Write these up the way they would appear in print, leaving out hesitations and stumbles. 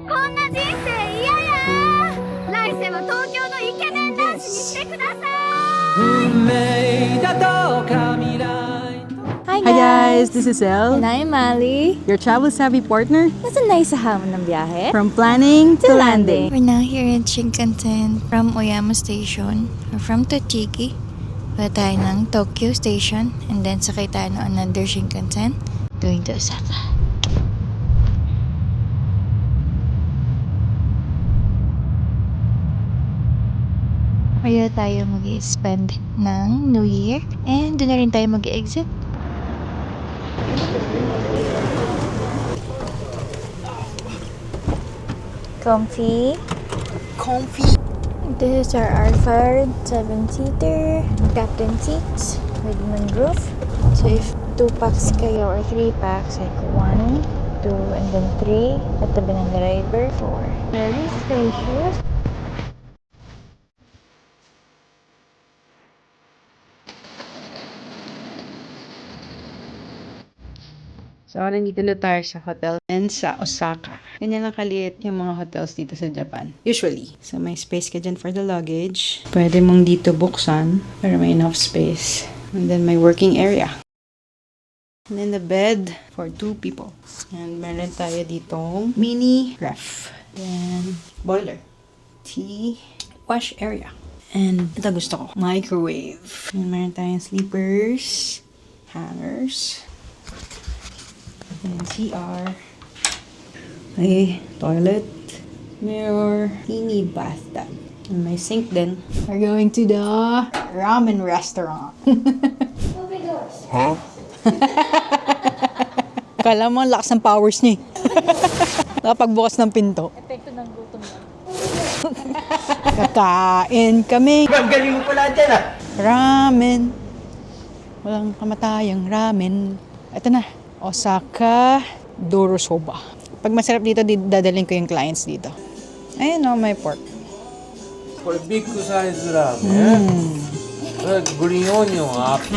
こんな人生嫌や。来世も東京のイケメン男子にしてください。 Hi guys, this is Elle, And I'm Mali. your travel savvy partner. Nasa nice sa hamon ng biyahe. From planning to landing. We're now here in Shinkansen from Oyama Station or from Tochigi. Wala tayo ng Tokyo Station and then sakay tayo ng another Shinkansen going to Osaka. Kaya tayo mag-spend ng New Year and doon na rin tayo mag-exit. Comfy. This is our Alphard 7-seater captain seats with moonroof. So if 2 packs kayo or 3 packs, like 1, 2, and then 3 at tabi ng driver. 4. Very spacious. So, nandito na tayo sa hotel and sa Osaka. Ganyan lang kaliit yung mga hotels dito sa Japan. Usually. So, may space ka dyan for the luggage. Pwede mong dito buksan para may enough space. And then, may working area. And then, the bed for 2 people. And meron tayo ditong mini ref. Then, boiler. Tea. Wash area. And ito gusto ko. Microwave. And meron tayong sleepers. Hangers. And CR. May toilet. Mirror. Teeny bathtub. And may sink din. We're going to the ramen restaurant. Huh? Kala mo ang lakas ng powers niya. Nakapagbukas ng pinto. Epekto ng gutom lang. Kakain kami. Ang galing mo pala dyan ah! Ramen. Walang kamatayang ramen. Ito na. Osaka Dorosoba. Pag masarap dito, dadalhin ko yung clients dito. Ayun o, may pork. これビッグサイズラーメン。これグリーンオニオンアップ。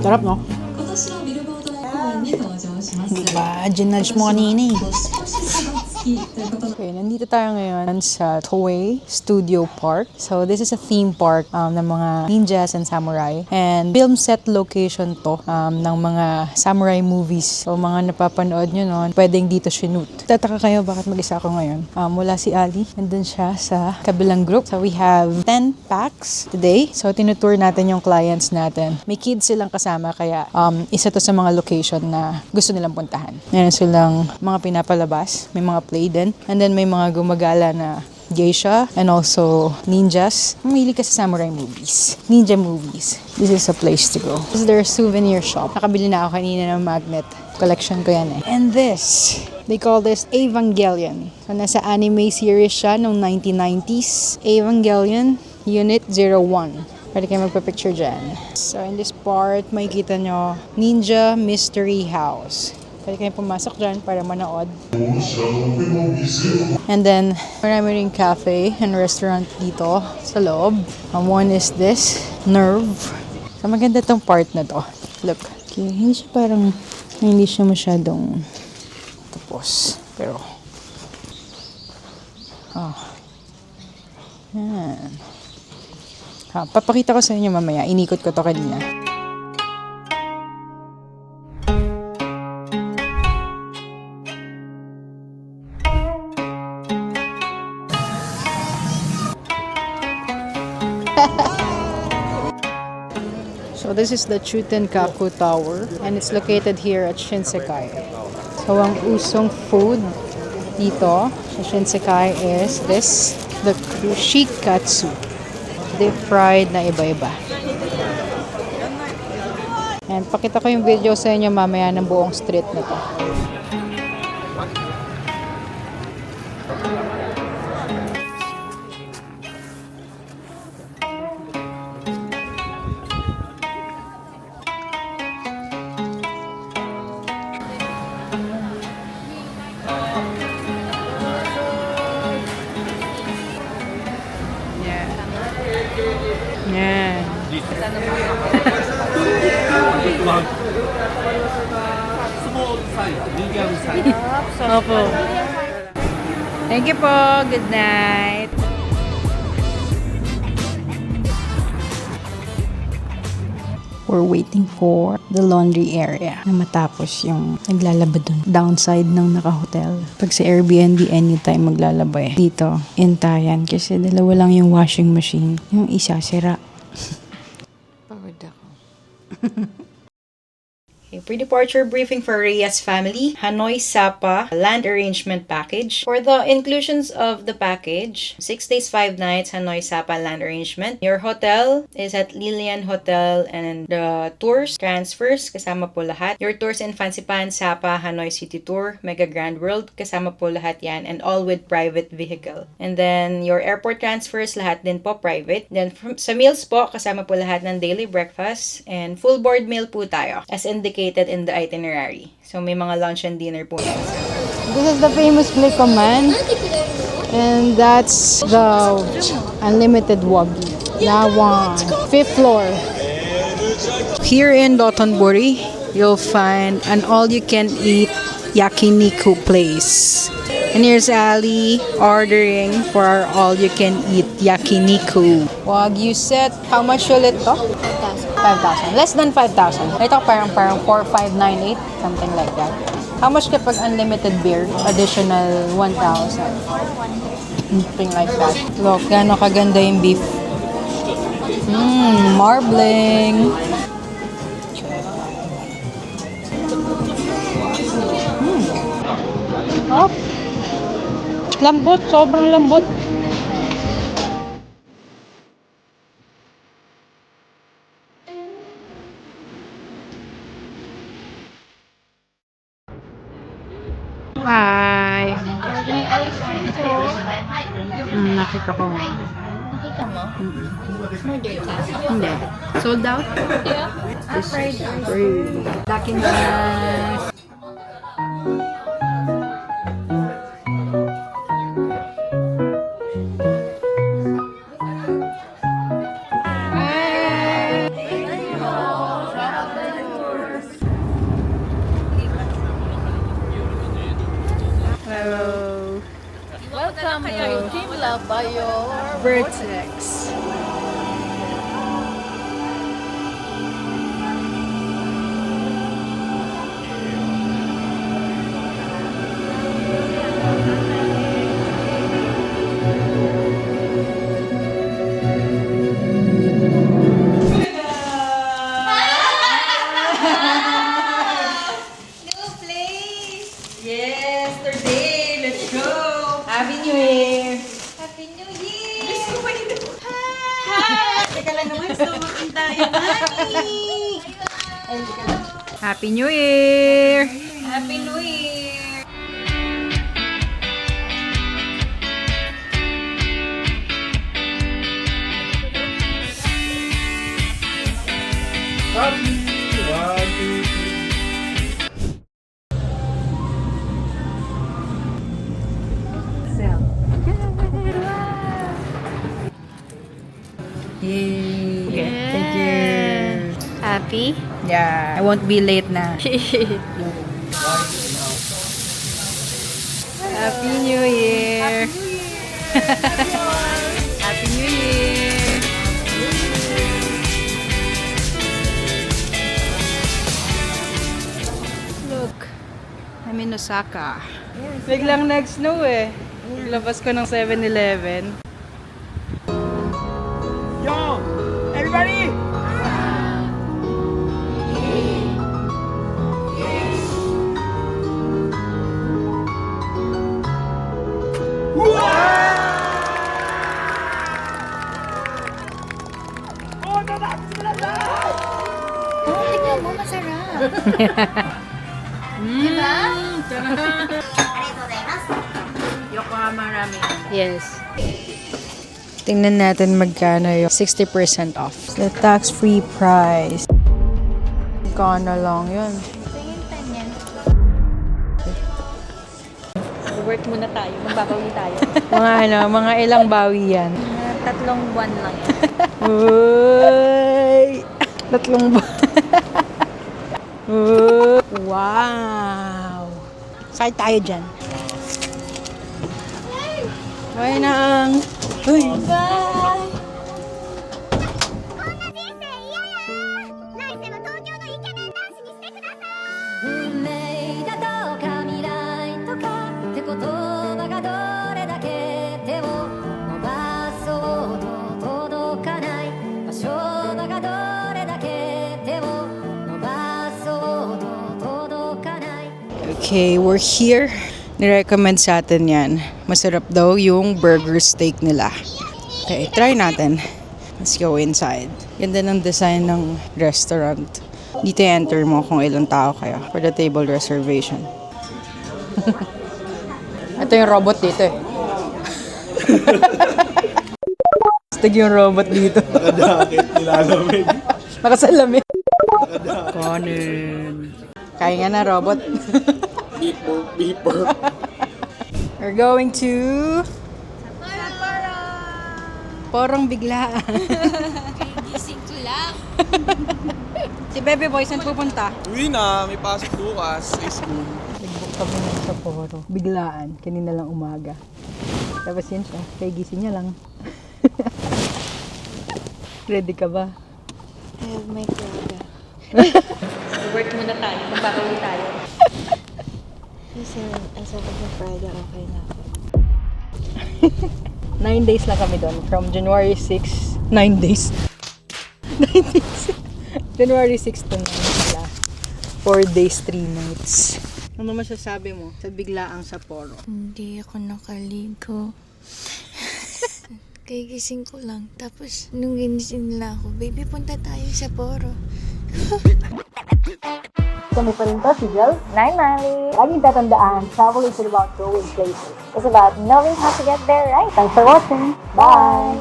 Sarap, no? Diba? Ginudge mo kanina eh. Okay, nandito tayo ngayon sa Toei Studio Park. So, this is a theme park ng mga ninjas and samurai. And film set location to ng mga samurai movies. So, mga napapanood nyo noon, pwedeng dito shoot. Tataka kayo bakit mag-isa ako ngayon. Wala si Ali. Nandun siya sa kabilang group. So, we have 10 packs today. So, tinutour natin yung clients natin. May kids silang kasama kaya isa to sa mga location na gusto nilang puntahan. Meron silang mga pinapalabas. May mga play din. And then may mga gumagala na geisha and also ninjas. Mamili ka sa samurai movies. Ninja movies. This is a place to go. This is their souvenir shop. Nakabili na ako kanina ng magnet. Collection ko yan eh. And this, they call this Evangelion. So nasa anime series siya noong 1990s. Evangelion Unit 01. Pwede kayo magpa-picture dyan. So in this part, makikita nyo Ninja Mystery House. Pwede kayo pumasok dyan para manood. And then, marami rin cafe and restaurant dito sa loob. One is this, Nerve. So, maganda tong part na to. Look. Okay, hindi siya masyadong tapos. Pero, yan. Papakita ko sa inyo mamaya. Inikot ko to kanina. So this is the Chutenkaku Tower and it's located here at Shinsekai. So ang usong food dito sa Shinsekai is this, the kushikatsu. Deep fried na iba-iba. And pakita ko yung video sa inyo mamaya ng buong street na to. Yan. Small size, medium size. Opo. Thank you po. Good night. We're waiting for the laundry area na matapos yung naglalaba dun. Downside ng naka-hotel. Pag sa Airbnb, anytime maglalaba eh. Dito, intayan. Kasi dalawa lang yung washing machine. Yung isa, sira. Pagod ako. Okay, pre-departure briefing for Reyes family. Hanoi Sapa land arrangement package. For the inclusions of the package, 6 days, 5 nights, Hanoi Sapa land arrangement. Your hotel is at Lilian Hotel and the tours, transfers, kasama po lahat. Your tours in Fansipan, Sapa, Hanoi City Tour, Mega Grand World, kasama po lahat yan, and all with private vehicle. And then your airport transfers, lahat din po private. Then sa meals po, kasama po lahat ng daily breakfast and full board meal po tayo as indicated in the itinerary. So may mga lunch and dinner po. This is the famous Glicoman, and that's the unlimited wagyu. That one. 5th floor. Here in Dotonbori, you'll find an all-you-can-eat yakiniku place. And here's Ali ordering for our all-you-can-eat yakiniku. Wagyu set. How much will it to? 5,000. Less than 5,000. Ito parang 4,598, something like that. How much kapag unlimited beer? Additional 1,000. Something like that. Look, gano'ng kaganda yung beef. Marbling. Oh. Lambot, sobrang lambot. Hi. Nakita ko. Nakita mo? Murder ka? Hindi. Sold out? Yeah. Fried rice. Dakin na. Welcome to Team Labayo Vertex. Yesterday, let's go! Happy New Year! Happy New Year! Teka lang naman, sumakin tayo, Mami! Happy New Year! Happy New Year! Yay! Thank you! Happy? Yeah, I won't be late na. Happy New Year! Happy New Year! Look, I'm in Osaka. Biglang nag-snow eh. Labas ko ng 7-Eleven. Yo! Everybody! Oh, tingnan mo, masarap. Diba? Yokohama Ramen. Yes. Tingnan natin magkano yung 60% off. The tax-free price. Magkano lang yun. Tingin yan. Work muna tayo. Magbabawi tayo. Mga mga ilang bawi yan. 3 buwan lang yan. Uy! 3 buwan. Wow! Sakit tayo dyan. Bye nang! Uy! こんな人生嫌や来世は東京のイケメン男子にしてください運命だとか未来とかって言葉がどれだけ手を伸ばそうと届かない場所がどれだけ手を伸ばそうと届かない Okay, we're here. Nirecommend sa atin yan. Masarap daw yung burger steak nila. Okay, try natin. Let's go inside. Ganda ng design ng restaurant. Dito enter mo kung ilang tao kayo for the table reservation. Ito yung robot dito eh. Stag yung robot dito. Nakadakit, nilalamig. Nakasalamin. Kanin. Kaya nga na robot. Beeper. We're going to... Porong biglaan. Gising ko lang. Si Bebe Boy, saan pupunta? Uwi na, may pasok bukas sa school. Nag-book kami ng Sapporo. Biglaan, kanina lang umaga. Tapos yun siya, kaya gising niya lang. Ready ka ba? I have my Prada. Work muna tayo. Magpapawin tayo. Kasi as of the Prada, okay na ako. 9 days lang kami doon. From January 6, 9 days. 9 days. January 6 to 9 sila. 4 days, 3 nights. Ano masasabi mo sa biglaang Sapporo? Hindi ako nakaligo. Kagising ko lang. Tapos, nung ginising nila ako, baby, punta tayo sa Poro. Kami pa rin to, si Jel. Nine Mali. Laging tatandaan, travel is about going places. It's about knowing how to get there right. Thanks for watching. Bye!